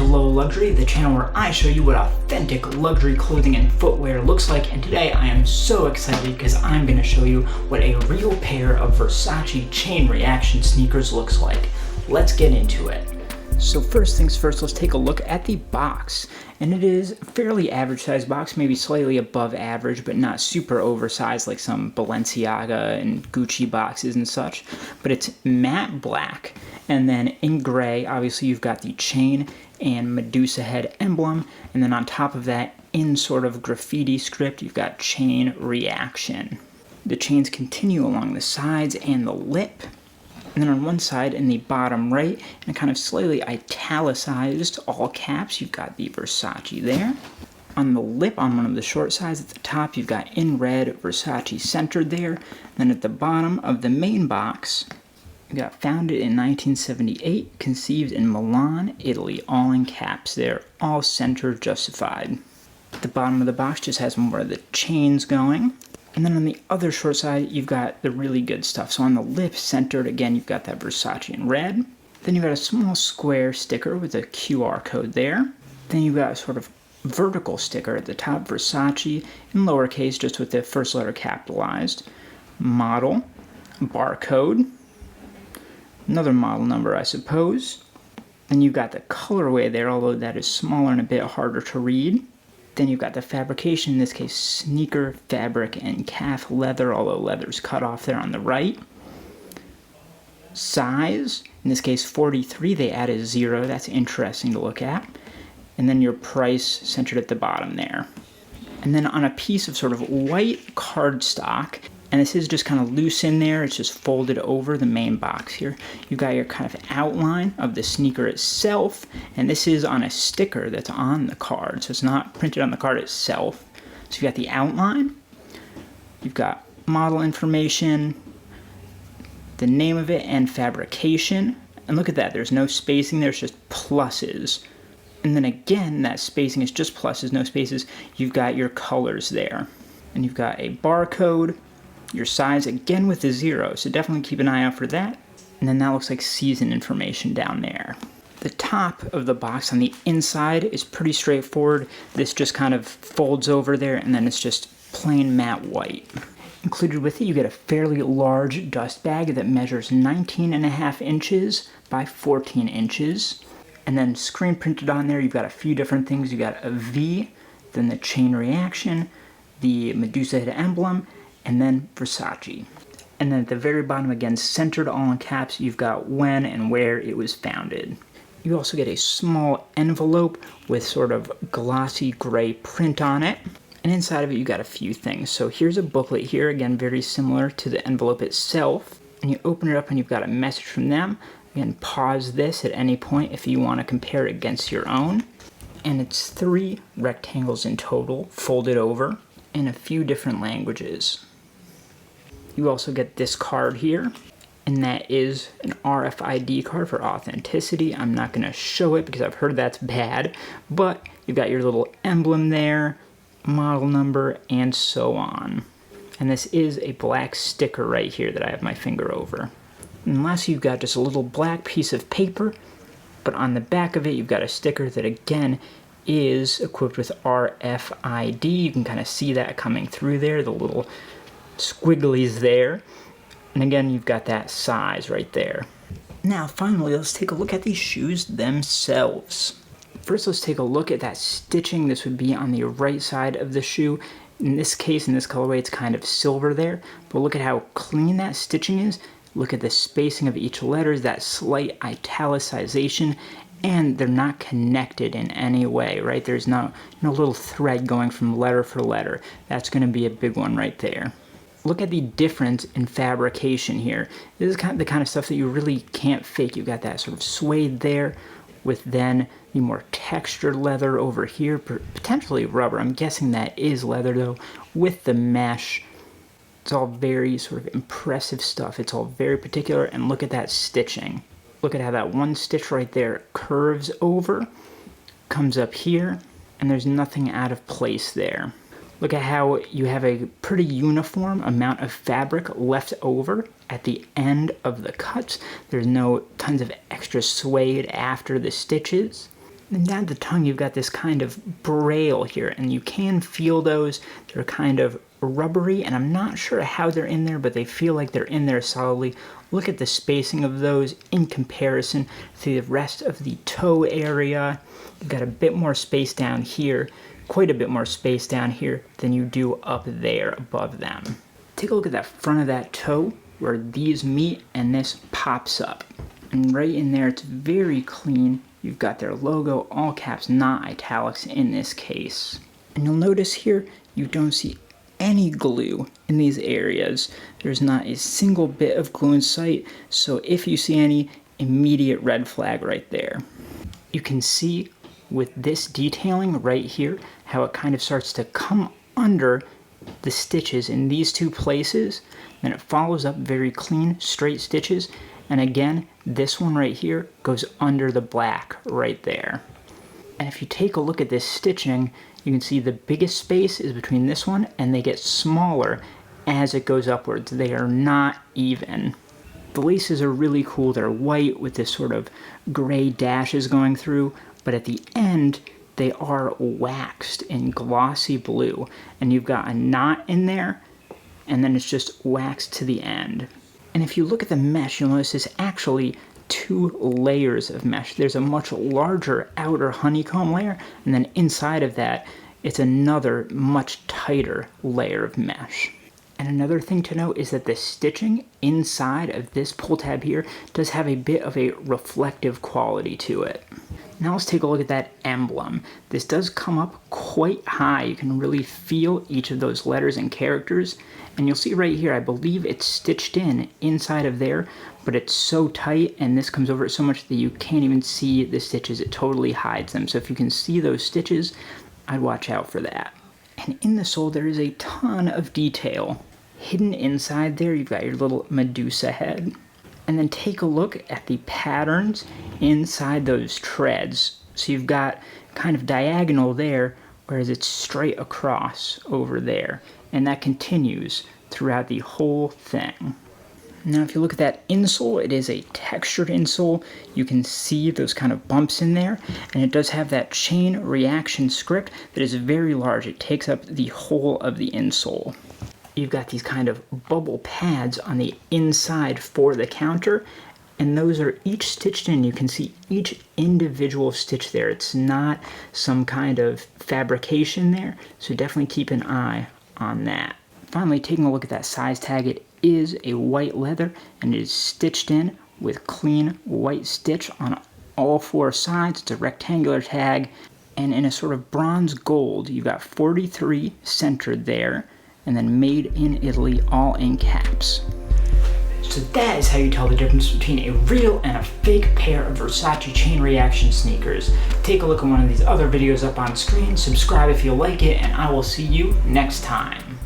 to Low Luxury, the channel where I show you what authentic luxury clothing and footwear looks like, and today I am so excited because I'm going to show you what a real pair of Versace Chain Reaction sneakers looks like. Let's get into it. So first things first, let's take a look at the box. And it is a fairly average size box, maybe slightly above average, but not super oversized like some Balenciaga and Gucci boxes and such. But it's matte black, and then in gray, obviously you've got the chain and Medusa head emblem, and then on top of that, in sort of graffiti script, you've got Chain Reaction. The chains continue along the sides and the lip. And then on one side, in the bottom right, and kind of slightly italicized, all caps, you've got the Versace there. On the lip, on one of the short sides at the top, you've got in red, Versace centered there. Then at the bottom of the main box, you've got founded in 1978, conceived in Milan, Italy, all in caps there, all center justified. The bottom of the box just has more of the chains going. And then on the other short side, you've got the really good stuff. So on the lip centered, again, you've got that Versace in red. Then you've got a small square sticker with a QR code there. Then you've got a sort of vertical sticker at the top, Versace, in lowercase, just with the first letter capitalized. Model, barcode, another model number, I suppose. Then you've got the colorway there, although that is smaller and a bit harder to read. Then you've got the fabrication, in this case sneaker fabric and calf leather, although leather's cut off there on the right. Size, in this case 43, they added 0, that's interesting to look at. And then your price centered at the bottom there. And then on a piece of sort of white cardstock, and this is just kind of loose in there, it's just folded over the main box here. You've got your kind of outline of the sneaker itself, and this is on a sticker that's on the card, so it's not printed on the card itself. So you've got the outline, you've got model information, the name of it, and fabrication. And look at that, there's no spacing there, it's just pluses. And then again, that spacing is just pluses, no spaces. You've got your colors there. And you've got a barcode, your size, again with the 0, so definitely keep an eye out for that. And then that looks like season information down there. The top of the box on the inside is pretty straightforward. This just kind of folds over there, and then it's just plain matte white. Included with it, you get a fairly large dust bag that measures 19.5 inches by 14 inches. And then screen printed on there, you've got a few different things. You've got a V, then the chain reaction, the Medusa head emblem, and then Versace. And then at the very bottom, again, centered all in caps, you've got when and where it was founded. You also get a small envelope with sort of glossy gray print on it. And inside of it, you got a few things. So here's a booklet here, again, very similar to the envelope itself. And you open it up and you've got a message from them. Again, pause this at any point if you want to compare it against your own. And it's 3 rectangles in total, folded over, in a few different languages. You also get this card here, and that is an RFID card for authenticity. I'm not going to show it because I've heard that's bad, but you've got your little emblem there, model number, and so on. And this is a black sticker right here that I have my finger over. And lastly, you've got just a little black piece of paper, but on the back of it, you've got a sticker that, again, is equipped with RFID. You can kind of see that coming through there, the little squigglies there. And again, you've got that size right there. Now, finally, let's take a look at these shoes themselves. First, let's take a look at that stitching. This would be on the right side of the shoe. In this case, in this colorway, it's kind of silver there. But look at how clean that stitching is. Look at the spacing of each letter, that slight italicization, and they're not connected in any way, right? There's no little thread going from letter for letter. That's going to be a big one right there. Look at the difference in fabrication here. This is the kind of stuff that you really can't fake. You've got that sort of suede there with then the more textured leather over here, potentially rubber. I'm guessing that is leather though, with the mesh. It's all very sort of impressive stuff. It's all very particular, and look at that stitching. Look at how that one stitch right there curves over, comes up here, and there's nothing out of place there. Look at how you have a pretty uniform amount of fabric left over at the end of the cuts. There's no tons of extra suede after the stitches. And down the tongue, you've got this kind of braille here, and you can feel those. They're kind of rubbery, and I'm not sure how they're in there, but they feel like they're in there solidly. Look at the spacing of those in comparison to the rest of the toe area. You've got a bit more space down here, quite a bit more space down here than you do up there above them. Take a look at that front of that toe where these meet and this pops up. And right in there, it's very clean. You've got their logo, all caps, not italics in this case. And you'll notice here, you don't see any glue in these areas. There's not a single bit of glue in sight, so if you see any, immediate red flag right there. You can see with this detailing right here, how it kind of starts to come under the stitches in these two places, then it follows up very clean, straight stitches, and again, this one right here goes under the black right there. And if you take a look at this stitching, you can see the biggest space is between this one, and they get smaller as it goes upwards. They are not even. The laces are really cool. They're white with this sort of gray dashes going through, but at the end, they are waxed in glossy blue. And you've got a knot in there, and then it's just waxed to the end. And if you look at the mesh, you'll notice it's actually 2 layers of mesh. There's a much larger outer honeycomb layer, and then inside of that, it's another much tighter layer of mesh. And another thing to note is that the stitching inside of this pull tab here does have a bit of a reflective quality to it. Now let's take a look at that emblem. This does come up quite high. You can really feel each of those letters and characters. And you'll see right here, I believe it's stitched in inside of there, but it's so tight and this comes over it so much that you can't even see the stitches. It totally hides them. So if you can see those stitches, I'd watch out for that. And in the sole, there is a ton of detail. Hidden inside there, you've got your little Medusa head. And then take a look at the patterns inside those treads. So you've got kind of diagonal there, whereas it's straight across over there. And that continues throughout the whole thing. Now if you look at that insole, it is a textured insole. You can see those kind of bumps in there, and it does have that chain reaction script that is very large. It takes up the whole of the insole. You've got these kind of bubble pads on the inside for the counter, and those are each stitched in. You can see each individual stitch there. It's not some kind of fabrication there, so definitely keep an eye on that. Finally, taking a look at that size tag, it is a white leather, and it is stitched in with clean white stitch on all 4 sides. It's a rectangular tag, and in a sort of bronze gold, you've got 43 centered there, and then made in Italy, all in caps. So that is how you tell the difference between a real and a fake pair of Versace chain reaction sneakers. Take a look at one of these other videos up on screen, subscribe if you like it, and I will see you next time.